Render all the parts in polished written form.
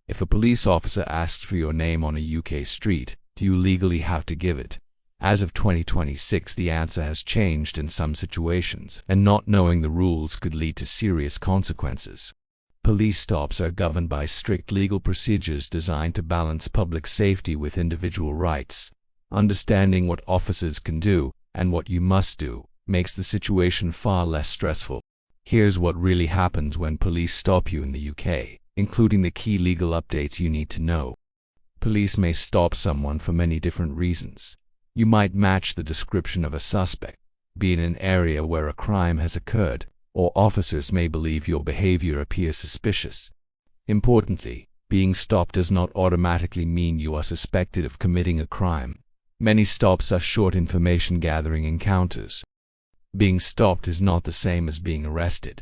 If a police officer asks for your name on a UK street, do you legally have to give it? As of 2026, the answer has changed in some situations, and not knowing the rules could lead to serious consequences. Police stops are governed by strict legal procedures designed to balance public safety with individual rights. Understanding what officers can do and what you must do makes the situation far less stressful. Here's what really happens when police stop you in the UK, including the key legal updates you need to know. Police may stop someone for many different reasons. You might match the description of a suspect, be in an area where a crime has occurred, or officers may believe your behavior appears suspicious. Importantly, being stopped does not automatically mean you are suspected of committing a crime. Many stops are short information-gathering encounters. Being stopped is not the same as being arrested.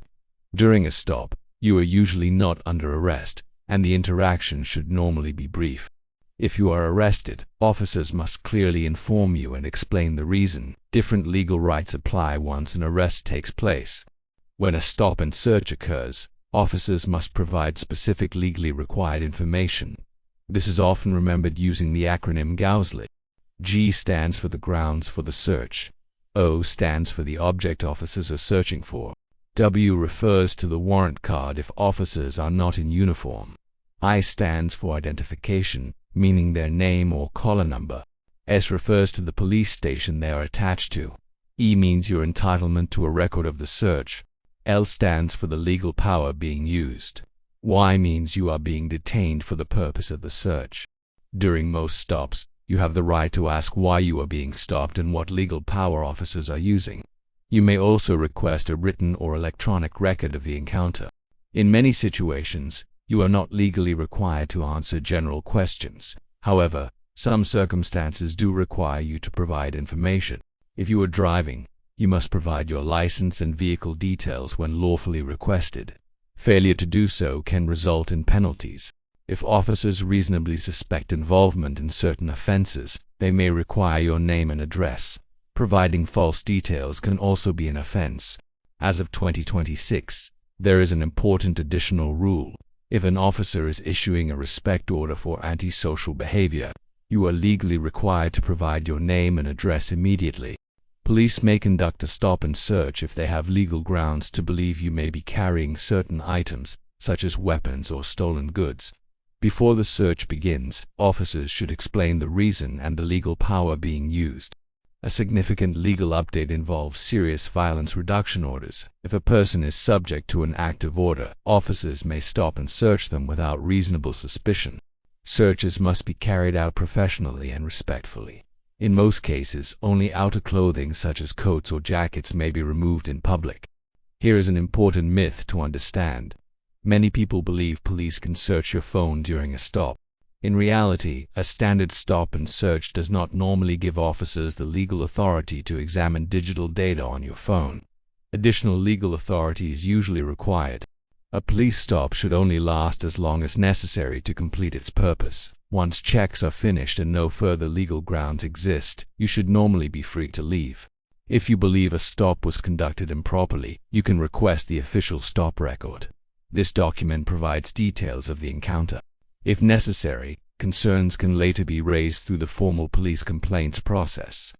During a stop, you are usually not under arrest, and the interaction should normally be brief. If you are arrested, officers must clearly inform you and explain the reason. Different legal rights apply once an arrest takes place. When a stop and search occurs, officers must provide specific legally required information. This is often remembered using the acronym GOWISELY. G stands for the grounds for the search. O stands for the object officers are searching for. W refers to the warrant card if officers are not in uniform. I stands for identification, meaning their name or collar number. S refers to the police station they are attached to. E means your entitlement to a record of the search. L stands for the legal power being used. Y means you are being detained for the purpose of the search. During most stops, you have the right to ask why you are being stopped and what legal power officers are using. You may also request a written or electronic record of the encounter. In many situations, you are not legally required to answer general questions. However, some circumstances do require you to provide information. If you are driving, you must provide your license and vehicle details when lawfully requested. Failure to do so can result in penalties. If officers reasonably suspect involvement in certain offenses, they may require your name and address. Providing false details can also be an offense. As of 2026, there is an important additional rule. If an officer is issuing a respect order for antisocial behavior, you are legally required to provide your name and address immediately. Police may conduct a stop and search if they have legal grounds to believe you may be carrying certain items, such as weapons or stolen goods. Before the search begins, officers should explain the reason and the legal power being used. A significant legal update involves serious violence reduction orders. If a person is subject to an active order, officers may stop and search them without reasonable suspicion. Searches must be carried out professionally and respectfully. In most cases, only outer clothing such as coats or jackets may be removed in public. Here is an important myth to understand. Many people believe police can search your phone during a stop. In reality, a standard stop and search does not normally give officers the legal authority to examine digital data on your phone. Additional legal authority is usually required. A police stop should only last as long as necessary to complete its purpose. Once checks are finished and no further legal grounds exist, you should normally be free to leave. If you believe a stop was conducted improperly, you can request the official stop record. This document provides details of the encounter. If necessary, concerns can later be raised through the formal police complaints process.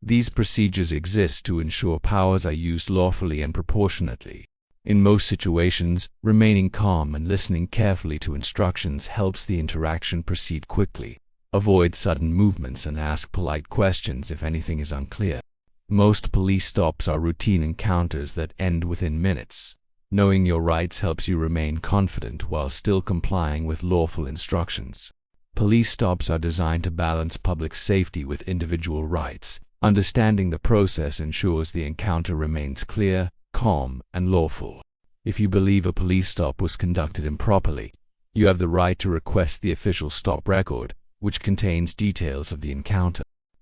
These procedures exist to ensure powers are used lawfully and proportionately. In most situations, remaining calm and listening carefully to instructions helps the interaction proceed quickly. Avoid sudden movements and ask polite questions if anything is unclear. Most police stops are routine encounters that end within minutes. Knowing your rights helps you remain confident while still complying with lawful instructions. Police stops are designed to balance public safety with individual rights. Understanding the process ensures the encounter remains clear, calm, and lawful. If you believe a police stop was conducted improperly, you have the right to request the official stop record, which contains details of the encounter.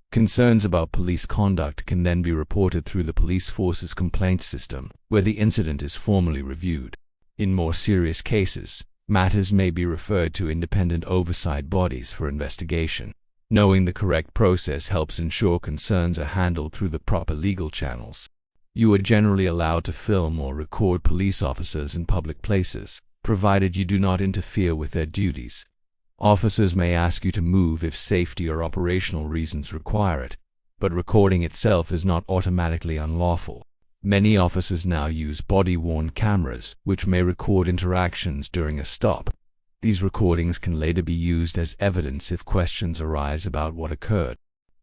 Concerns about police conduct can then be reported through the police force's complaints system, where the incident is formally reviewed. In more serious cases, matters may be referred to independent oversight bodies for investigation. Knowing the correct process helps ensure concerns are handled through the proper legal channels. You are generally allowed to film or record police officers in public places. provided you do not interfere with their duties. Officers may ask you to move if safety or operational reasons require it, but recording itself is not automatically unlawful. Many officers now use body-worn cameras, which may record interactions during a stop. These recordings can later be used as evidence if questions arise about what occurred.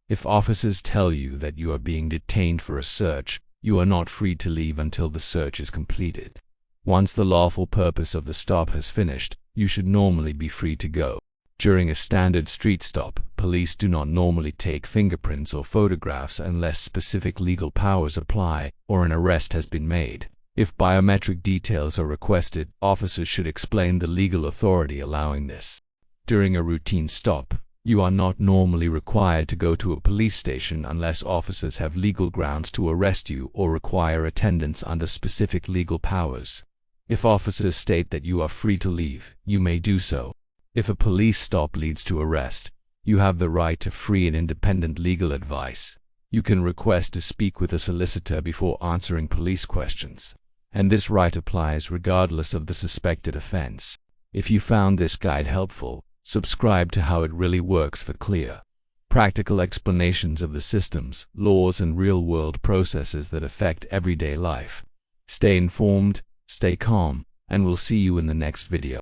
If officers tell you that you are being detained for a search, you are not free to leave until the search is completed. Once the lawful purpose of the stop has finished, you should normally be free to go. During a standard street stop, police do not normally take fingerprints or photographs unless specific legal powers apply or an arrest has been made. If biometric details are requested, officers should explain the legal authority allowing this. During a routine stop, you are not normally required to go to a police station unless officers have legal grounds to arrest you or require attendance under specific legal powers. If officers state that you are free to leave, you may do so. If a police stop leads to arrest, you have the right to free and independent legal advice. You can request to speak with a solicitor before answering police questions, and this right applies regardless of the suspected offense. If you found this guide helpful, subscribe to How It Really Works for clear, practical explanations of the systems, laws, and real-world processes that affect everyday life. Stay informed, stay calm, and we'll see you in the next video.